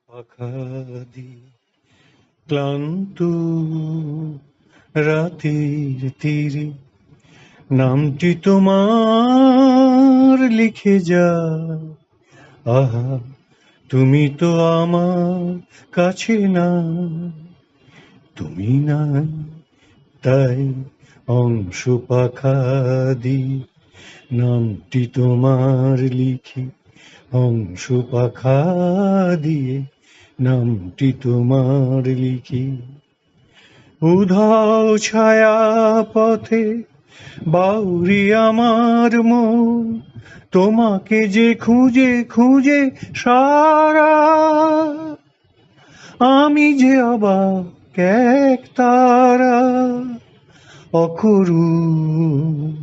পাখা দি ক্লান্ত রাতের তীরে নামটি তোমার লিখে যায়। আহা, তুমি তো আমার কাছে না, তুমি নাই তাই অংশ পাখা দি নামটি তোমার লিখি, অংশ পাখা দিয়ে নামটি তোমার লিখি। উধাও ছায়া পথে বাউরি আমার মন, তোমাকে যে খুঁজে খুঁজে সারা, আমি যে অবাক এক তারা, অকরুণ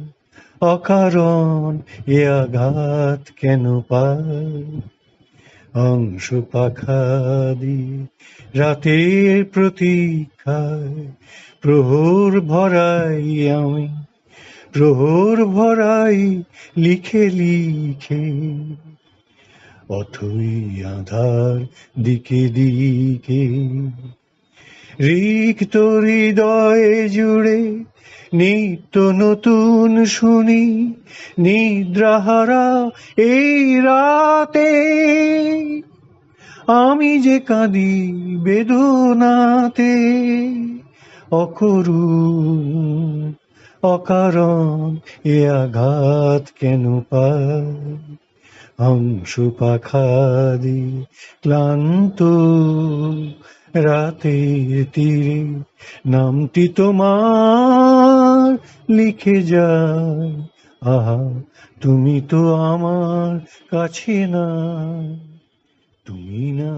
অকারণ এ আঘাত কেন পাই। অংশ পাখা দিয়ে রাতের প্রতীক্ষায় প্রহর ভরাই আমি, প্রহর ভরাই লিখে লিখে। অথই আধার দিকে দিকে রিক্ত হৃদয়ে জুড়ে নিত্য নতুন শুনি নিদ্রাহারা এই রাতে, আমি যে কাঁদি বেদনাতে, অকরুণ অকারণ এ আঘাত কেন পাই। অংশ পাখা দি ক্লান্ত রাতের তীরে নামটি তোমার লিখে যায়। আহা, তুমি তো আমার কাছে না, তুমি না